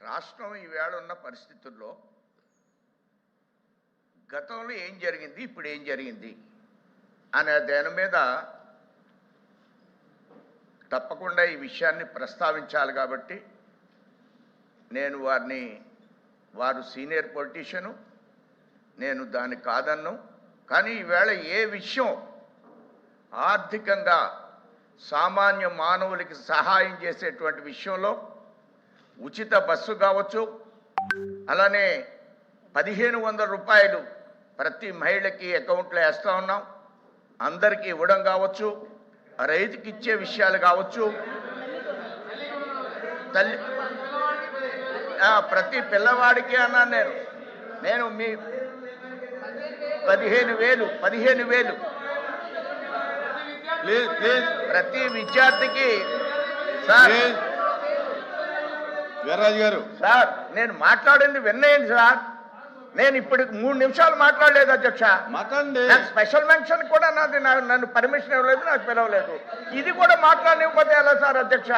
రాష్ట్రం ఈవేళ ఉన్న పరిస్థితుల్లో గతంలో ఏం జరిగింది, ఇప్పుడు ఏం జరిగింది అనే దాని మీద తప్పకుండా ఈ విషయాన్ని ప్రస్తావించాలి. కాబట్టి నేను వారు సీనియర్ పొలిటీషియను, నేను దాన్ని కాదన్ను. కానీ ఈవేళ ఏ విషయం ఆర్థికంగా సామాన్య మానవులకి సహాయం చేసేటువంటి విషయంలో ఉచిత బస్సు కావచ్చు, అలానే 1500 రూపాయలు ప్రతి మహిళకి అకౌంట్లో వేస్తూ ఉన్నాం, అందరికీ ఇవ్వడం కావచ్చు, రైతుకి ఇచ్చే విషయాలు కావచ్చు, తల్లి ప్రతి పిల్లవాడికి అన్నాను నేను మీ 15,000 ప్రతి విద్యార్థికి. సార్ వీర్రాజు గారు, సార్ నేను మాట్లాడింది విన్నాయండి సార్. నేను ఇప్పటికి 3 నిమిషాలు మాట్లాడలేదు అధ్యక్ష. నాకు స్పెషల్ మెన్షన్ కూడా నన్ను పర్మిషన్ ఇవ్వలేదు, నాకు పిలవలేదు. ఇది కూడా మాట్లాడనివ్వకపోతే ఎలా సార్ అధ్యక్ష?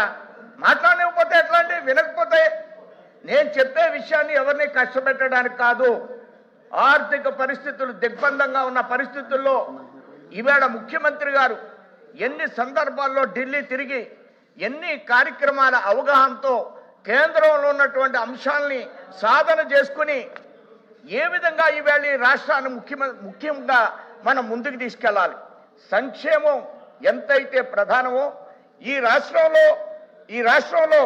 మాట్లాడనివ్వకపోతే ఎట్లా అండి? వినకపోతే నేను చెప్పే విషయాన్ని ఎవరిని కష్టపెట్టడానికి కాదు. ఆర్థిక పరిస్థితులు దిగ్బంధంగా ఉన్న పరిస్థితుల్లో ఈవేళ ముఖ్యమంత్రి గారు ఎన్ని సందర్భాల్లో ఢిల్లీ తిరిగి ఎన్ని కార్యక్రమాల అవగాహనతో కేంద్రంలో ఉన్నటువంటి అంశాలని సాధన చేసుకుని ఏ విధంగా ఈవేళ ఈ రాష్ట్రాన్ని ముఖ్యంగా మనం ముందుకు తీసుకెళ్ళాలి. సంక్షేమం ఎంతైతే ప్రధానమో ఈ రాష్ట్రంలో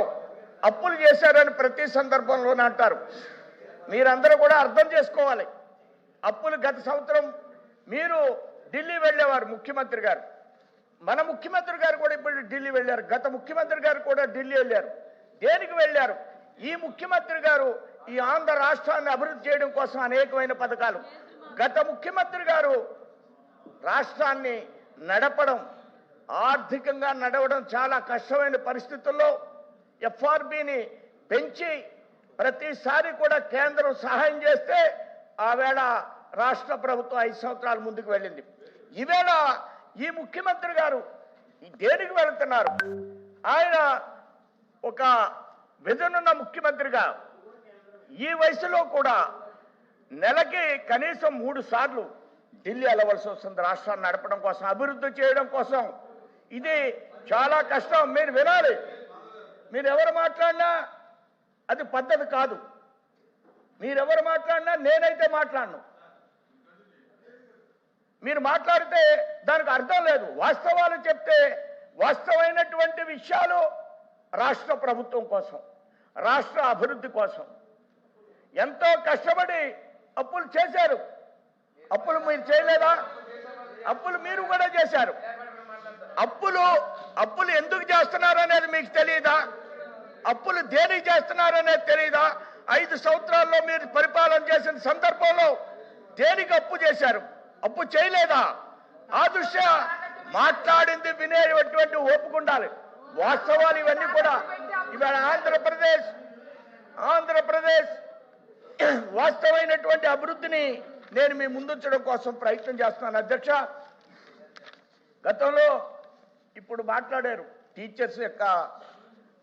అప్పులు చేశారని ప్రతి సందర్భంలోనే అంటారు. మీరందరూ కూడా అర్థం చేసుకోవాలి. అప్పులు గత సంవత్సరం మీరు ఢిల్లీ వెళ్ళేవారు ముఖ్యమంత్రి గారు, మన ముఖ్యమంత్రి గారు కూడా ఇప్పుడు ఢిల్లీ వెళ్ళారు, గత ముఖ్యమంత్రి గారు కూడా ఢిల్లీ వెళ్ళారు. దేనికి వెళ్ళారు? ఈ ముఖ్యమంత్రి గారు ఈ ఆంధ్ర రాష్ట్రాన్ని అభివృద్ధి చేయడం కోసం అనేకమైన పథకాలు. గత ముఖ్యమంత్రి గారు రాష్ట్రాన్ని ఆర్థికంగా నడవడం చాలా కష్టమైన పరిస్థితుల్లో ఎఫ్ఆర్బిని పెంచి ప్రతిసారి కూడా కేంద్రం సహాయం చేస్తే ఆవేళ రాష్ట్ర ప్రభుత్వం 5 సంవత్సరాల ముందుకు వెళ్ళింది. ఈవేళ ఈ ముఖ్యమంత్రి గారు దేనికి వెళుతున్నారు? ఆయన ఒక విజనున్న ముఖ్యమంత్రిగా ఈ వయసులో కూడా నెలకి కనీసం 3 సార్లు ఢిల్లీ వెళ్ళవలసి వస్తుంది రాష్ట్రాన్ని నడపడం కోసం, అభివృద్ధి చేయడం కోసం. ఇది చాలా కష్టం. మీరు వినాలి. మీరు ఎవరు మాట్లాడినా అది పద్ధతి కాదు. మీరెవరు మాట్లాడినా నేనైతే మాట్లాడను. మీరు మాట్లాడితే దానికి అర్థం లేదు. వాస్తవాలు చెప్తే వాస్తవమైనటువంటి విషయాలు రాష్ట్ర ప్రభుత్వం కోసం, రాష్ట్ర అభివృద్ధి కోసం ఎంతో కష్టపడి అప్పులు చేశారు. అప్పులు మీరు చేయలేదా? అప్పులు మీరు కూడా చేశారు. అప్పులు ఎందుకు చేస్తున్నారు అనేది మీకు తెలియదా? అప్పులు దేనికి చేస్తున్నారు అనేది తెలియదా? 5 సంవత్సరాల్లో మీరు పరిపాలన చేసిన సందర్భంలో దేనికి అప్పు చేశారు? అప్పు చేయలేదా? ఆ దృష్ట్యా మాట్లాడింది వినేటువంటి ఓపిక ఉండాలి. వాస్తవాలు ఇవన్నీ కూడా ఇవాళ ఆంధ్రప్రదేశ్ వాస్తవమైనటువంటి అభివృద్ధిని నేను మీ ముందుంచడం కోసం ప్రయత్నం చేస్తున్నాను అధ్యక్ష. గతంలో ఇప్పుడు మాట్లాడారు టీచర్స్ యొక్క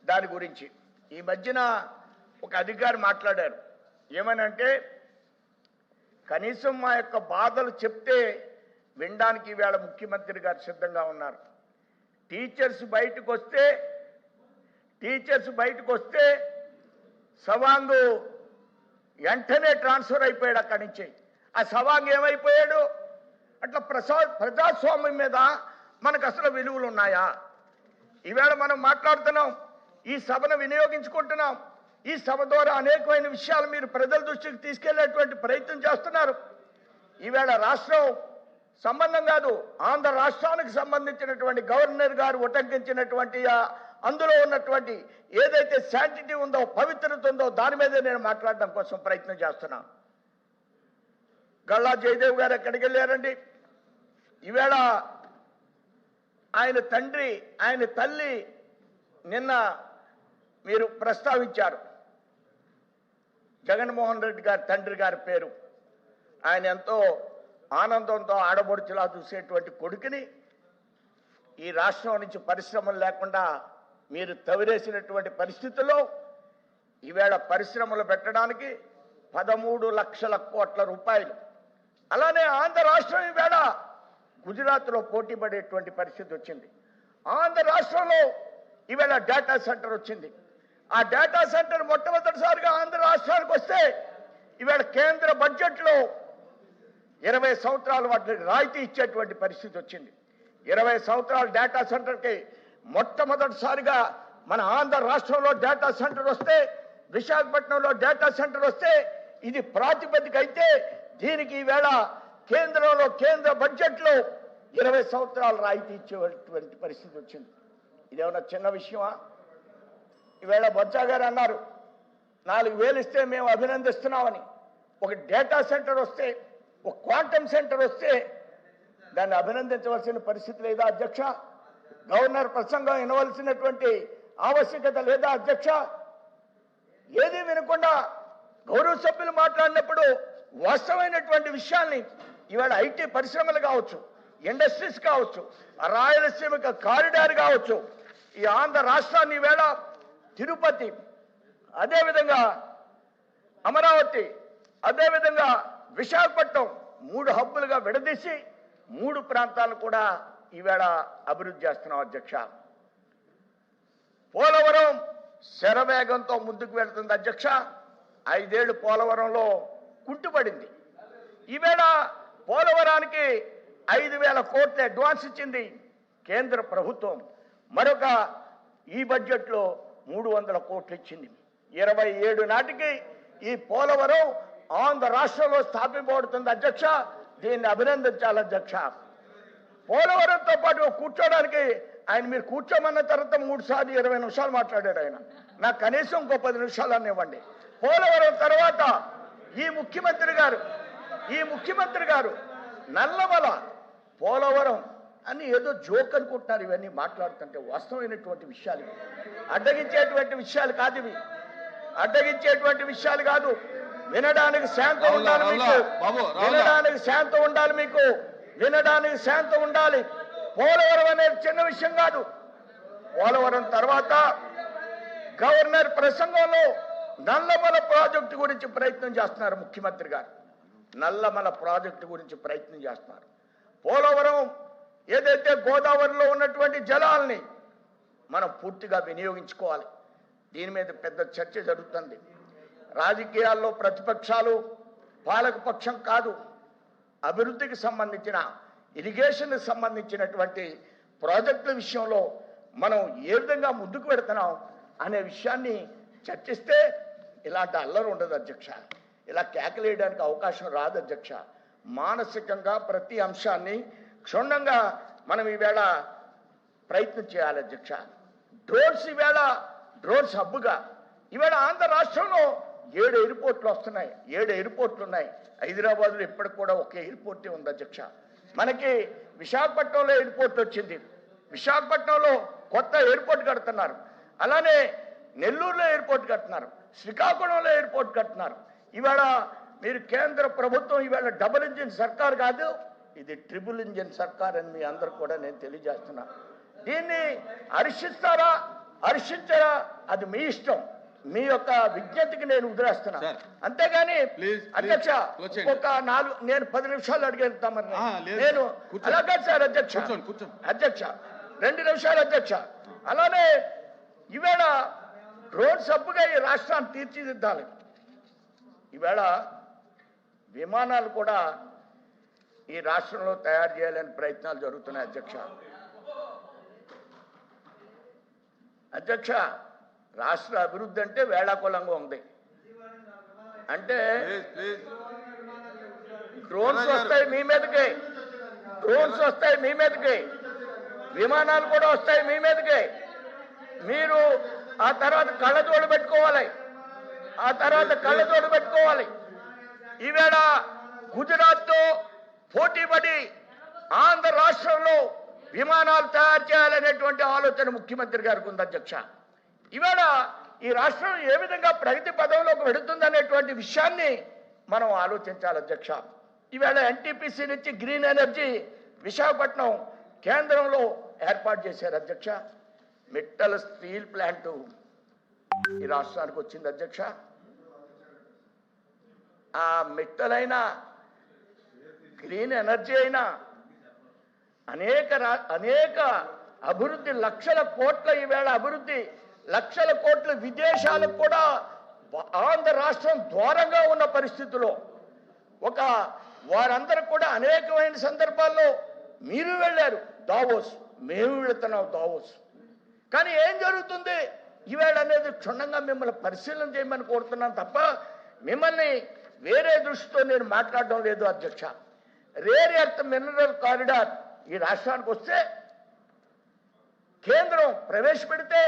దాని గురించి. ఈ మధ్యన ఒక అధికారి మాట్లాడారు. ఏమనంటే కనీసం మా యొక్క బాధలు చెప్తే వినడానికి ఈవేళ ముఖ్యమంత్రి గారు సిద్ధంగా ఉన్నారు. టీచర్స్ బయటకు వస్తే సవాంగ్ వెంటనే ట్రాన్స్ఫర్ అయిపోయాడు అక్కడి నుంచి. ఆ సవాంగ్ ఏమైపోయాడు? అట్లా ప్రజాస్వామ్యం మీద మనకు అసలు విలువలు ఉన్నాయా? ఈవేళ మనం మాట్లాడుతున్నాం, ఈ సభను వినియోగించుకుంటున్నాం. ఈ సభ ద్వారా అనేకమైన విషయాలు మీరు ప్రజల దృష్టికి తీసుకెళ్లేటువంటి ప్రయత్నం చేస్తున్నారు. ఈవేళ రాష్ట్రం సంబంధం కాదు, ఆంధ్ర రాష్ట్రానికి సంబంధించినటువంటి గవర్నర్ గారు ఉటంకించినటువంటి అందులో ఉన్నటువంటి ఏదైతే శాంటిటీ ఉందో, పవిత్రత ఉందో దాని మీదే నేను మాట్లాడడం కోసం ప్రయత్నం చేస్తున్నా. గల్లా జయదేవ్ గారు ఎక్కడికి వెళ్ళారండి? ఈవేళ ఆయన తల్లి నిన్న మీరు ప్రస్తావించారు. జగన్మోహన్ రెడ్డి గారి తండ్రి గారి పేరు. ఆయన ఎంతో ఆనందంతో ఆడబడుచులా చూసేటువంటి కొడుకుని ఈ రాష్ట్రం నుంచి పరిశ్రమలు లేకుండా మీరు తవిరేసినటువంటి పరిస్థితుల్లో ఈవేళ పరిశ్రమలు పెట్టడానికి 13 లక్షల కోట్ల రూపాయలు. అలానే ఆంధ్ర రాష్ట్రం ఈవేళ గుజరాత్లో పోటీ పడేటువంటి పరిస్థితి వచ్చింది. ఆంధ్ర రాష్ట్రంలో ఈవేళ డేటా సెంటర్ వచ్చింది. ఆ డేటా సెంటర్ మొట్టమొదటిసారిగా ఆంధ్ర రాష్ట్రానికి వస్తే ఈవేళ కేంద్ర బడ్జెట్లో 20 సంవత్సరాలు వాటికి రాయితీ ఇచ్చేటువంటి పరిస్థితి వచ్చింది. 20 సంవత్సరాల డేటా సెంటర్కి మొట్టమొదటిసారిగా మన ఆంధ్ర రాష్ట్రంలో డేటా సెంటర్ వస్తే, విశాఖపట్నంలో డేటా సెంటర్ వస్తే ఇది ప్రాతిపదిక అయితే దీనికి ఈవేళ కేంద్రంలో కేంద్ర బడ్జెట్లో 20 సంవత్సరాలు రాయితీ ఇచ్చేటువంటి పరిస్థితి వచ్చింది. ఇదేమన్నా చిన్న విషయమా? ఈవేళ బొత్స గారు అన్నారు 4,000 ఇస్తే మేము అభినందిస్తున్నామని. ఒక డేటా సెంటర్ వస్తే, ఒక క్వాంటమ్ సెంటర్ వస్తే దాన్ని అభినందించవలసిన పరిస్థితి లేదా అధ్యక్ష? గవర్నర్ ప్రసంగం వినవలసినటువంటి ఆవశ్యకత లేదా అధ్యక్ష? ఏది వినకుండా గౌరవ సభ్యులు మాట్లాడినప్పుడు వాస్తవమైనటువంటి విషయాల్ని ఇవాళ ఐటీ పరిశ్రమలు కావచ్చు, ఇండస్ట్రీస్ కావచ్చు, రాయలసీమకు కారిడార్ కావచ్చు, ఈ ఆంధ్ర రాష్ట్రాన్ని ఈవేళ తిరుపతి, అదేవిధంగా అమరావతి, అదేవిధంగా విశాఖపట్నం 3 హబ్బులుగా విడదీసి 3 ప్రాంతాలను కూడా ఈవేళ అభివృద్ధి చేస్తున్నాం అధ్యక్ష. పోలవరం శరవేగంతో ముందుకు వెళుతుంది అధ్యక్ష. 5 ఏళ్లు పోలవరంలో కుంటుపడింది. ఈవేళ పోలవరానికి 5,000 కోట్ల అడ్వాన్స్ ఇచ్చింది కేంద్ర ప్రభుత్వం. మరొక ఈ బడ్జెట్లో 300 కోట్లు ఇచ్చింది. 27 నాటికి ఈ పోలవరం ఆంధ్ర రాష్ట్రంలో స్థాపింపబడుతుంది అధ్యక్ష. దీన్ని అభినందించాలి అధ్యక్ష. పోలవరంతో పాటు కూర్చోడానికి ఆయన మీరు కూర్చోమన్న తర్వాత 3 సార్లు 20 నిమిషాలు మాట్లాడాడు ఆయన. నాకు కనీసం ఇంకో 10 నిమిషాలు అనివ్వండి. పోలవరం తర్వాత ఈ ముఖ్యమంత్రి గారు నల్లమల పోలవరం అని ఏదో జోక్ అనుకుంటున్నారు. ఇవన్నీ మాట్లాడుతుంటే వాస్తవమైనటువంటి విషయాలు, అడ్డగించేటువంటి విషయాలు కాదు ఇవి. అడ్డగించేటువంటి విషయాలు కాదు. వినడానికి శాంతం ఉండాలి మీకు, వినడానికి శాంతం ఉండాలి. పోలవరం అనేది చిన్న విషయం కాదు. పోలవరం తర్వాత గవర్నర్ ప్రసంగంలో నల్లమల ప్రాజెక్టు గురించి ప్రయత్నం చేస్తున్నారు ముఖ్యమంత్రి గారు. నల్లమల ప్రాజెక్టు గురించి ప్రయత్నం చేస్తున్నారు. పోలవరం ఏదైతే గోదావరిలో ఉన్నటువంటి జలాల్ని మనం పూర్తిగా వినియోగించుకోవాలి. దీని మీద పెద్ద చర్చ జరుగుతుంది. రాజకీయాల్లో ప్రతిపక్షాలు పాలకపక్షం కాదు, అభివృద్ధికి సంబంధించిన ఇరిగేషన్ సంబంధించినటువంటి ప్రాజెక్టుల విషయంలో మనం ఏ విధంగా ముందుకు పెడుతున్నాం అనే విషయాన్ని చర్చిస్తే ఇలాంటి అల్లరి ఉండదు అధ్యక్ష. ఇలా కేకలేయడానికి అవకాశం రాదు అధ్యక్ష. మానసికంగా ప్రతి అంశాన్ని క్షుణ్ణంగా మనం ఈవేళ ప్రయత్నం చేయాలి అధ్యక్ష. డ్రోన్స్ హబ్బుగా ఈవేళ ఆంధ్ర రాష్ట్రంలో 7 ఎయిర్పోర్ట్లు వస్తున్నాయి. 7 ఎయిర్పోర్ట్లు ఉన్నాయి. హైదరాబాద్లో ఇప్పటికి కూడా ఒక ఎయిర్పోర్టే ఉంది అధ్యక్ష. మనకి విశాఖపట్నంలో ఎయిర్పోర్ట్ వచ్చింది. విశాఖపట్నంలో కొత్త ఎయిర్పోర్ట్ కడుతున్నారు. అలానే నెల్లూరులో ఎయిర్పోర్ట్ కడుతున్నారు. శ్రీకాకుళంలో ఎయిర్పోర్ట్ కడుతున్నారు. ఇవాళ మీరు కేంద్ర ప్రభుత్వం ఇవాళ డబుల్ ఇంజిన్ సర్కార్ కాదు, ఇది ట్రిపుల్ ఇంజిన్ సర్కార్ అని మీ అందరు కూడా నేను తెలియజేస్తున్నా. దీన్ని హర్షిస్తారా హర్షించారా అది మీ ఇష్టం. మీ యొక్క విజ్ఞతకి నేను వదిలేస్తున్నా. అంతేగాని అధ్యక్ష ఒక 4 నేను 10 నిమిషాలు అడిగేస్తామని నేను అలాగే సార్ అధ్యక్ష 2 నిమిషాలు అధ్యక్ష. అలానే ఈవేళ డ్రోన్ సబ్బుగా ఈ రాష్ట్రాన్ని తీర్చిదిద్దాలి. ఈవేళ విమానాలు కూడా ఈ రాష్ట్రంలో తయారు చేయాలని ప్రయత్నాలు జరుగుతున్నాయి అధ్యక్ష. రాష్ట్ర అభివృద్ధి అంటే వేళాకులంగా ఉంది. అంటే డ్రోన్స్ వస్తాయి మీ మీదకి, విమానాలు కూడా వస్తాయి మీ మీదకి. మీరు ఆ తర్వాత కళ్ళజోడు పెట్టుకోవాలి. ఈవేళ గుజరాత్తో పోటీపడి ఆంధ్ర రాష్ట్రంలో విమానాలు తయారు చేయాలనేటువంటి ఆలోచన ముఖ్యమంత్రి గారికి ఉంది అధ్యక్ష. ఈవేళ ఈ రాష్ట్రం ఏ విధంగా ప్రగతి పదంలోకి వెళుతుందనేటువంటి విషయాన్ని మనం ఆలోచించాలి అధ్యక్ష. ఈవేళ ఎన్టీపీసీ నుంచి గ్రీన్ ఎనర్జీ విశాఖపట్నం కేంద్రంలో ఏర్పాటు చేశారు అధ్యక్ష. మిట్టల్ స్టీల్ ప్లాంటు ఈ రాష్ట్రానికి వచ్చింది అధ్యక్ష. ఆ మెట్టలైన గ్రీన్ ఎనర్జీ అయినా అనేక అభివృద్ధి, లక్షల కోట్ల ఈవేళ అభివృద్ధి, లక్షల కోట్ల విదేశాలకు కూడా ఆంధ్ర రాష్ట్రం దూరంగా ఉన్న పరిస్థితిలో వారందరూ కూడా అనేకమైన సందర్భాల్లో మీరు వెళ్ళారు దావోస్, మేము వెళుతున్నాం దావోస్. కానీ ఏం జరుగుతుంది ఈవేళ అనేది క్షుణ్ణంగా మిమ్మల్ని పరిశీలన చేయమని కోరుతున్నాను తప్ప మిమ్మల్ని వేరే దృష్టితో నేను మాట్లాడడం లేదు అధ్యక్ష. రేర్ ఎర్త్ మినరల్ కారిడార్ ఈ రాష్ట్రానికి వస్తే కేంద్రం ప్రవేశపెడితే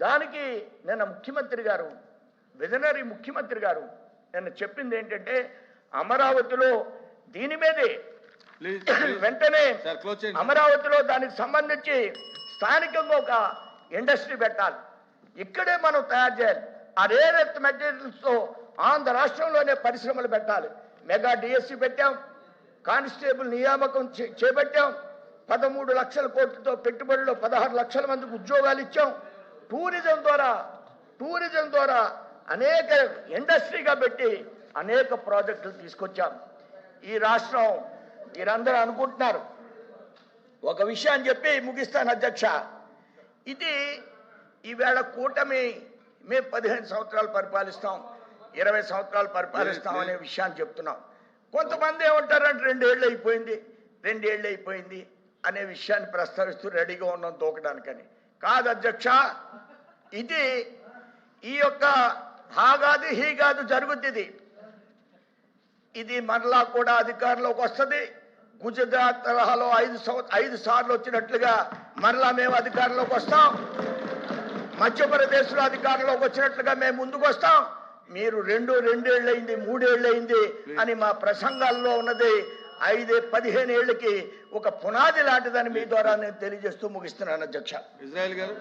దానికి నిన్న ముఖ్యమంత్రి గారు, విజనరీ ముఖ్యమంత్రి గారు నిన్న చెప్పింది ఏంటంటే అమరావతిలో దీని మీదే వెంటనే అమరావతిలో దానికి సంబంధించి స్థానికంగా ఒక ఇండస్ట్రీ పెట్టాలి, ఇక్కడే మనం తయారు చేయాలి. ఆ రేర్ ఎర్త్ మెటీరియల్స్తో ఆంధ్ర రాష్ట్రంలోనే పరిశ్రమలు పెట్టాలి. మెగా డిఎస్సి పెట్టాం, కానిస్టేబుల్ నియామకం చేపట్టాం, 13 లక్షల కోట్లతో పెట్టుబడులు 16 లక్షల మందికి ఉద్యోగాలు ఇచ్చాం. టూరిజం ద్వారా అనేక ఇండస్ట్రీగా పెట్టి అనేక ప్రాజెక్టులు తీసుకొచ్చాం. ఈ రాష్ట్రం మీరందరూ అనుకుంటున్నారు, ఒక విషయాన్ని చెప్పి ముగిస్తాను అధ్యక్ష. ఇది ఈవేళ కూటమి మేము 15 సంవత్సరాలు పరిపాలిస్తాం, 20 సంవత్సరాలు పరిపాలిస్తాం అనే విషయాన్ని చెప్తున్నాం. కొంతమంది ఏమంటారంటే 2 ఏళ్ళు అయిపోయింది అనే విషయాన్ని ప్రస్తావిస్తూ రెడీగా ఉన్నాం దూకడానికని. కాదు అధ్యక్ష, ఇది ఈ యొక్క హాగాది హీగాదు జరుగుతుంది. ఇది మరలా కూడా అధికారంలోకి వస్తుంది. గుజరాత్ తరహాలో 5 సార్లు వచ్చినట్లుగా మరలా మేము అధికారంలోకి వస్తాం. మధ్యప్రదేశ్లో అధికారంలోకి వచ్చినట్లుగా మేము ముందుకు వస్తాం. మీరు 2 ఏళ్ళయింది 3 ఏళ్ళయింది అని మా ప్రసంగాల్లో ఉన్నది 15 ఏళ్ళకి ఒక పునాది లాంటిదని మీ ద్వారా నేను తెలియజేస్తూ ముగిస్తున్నాను అధ్యక్ష. ఇజ్రాయెల్ గారు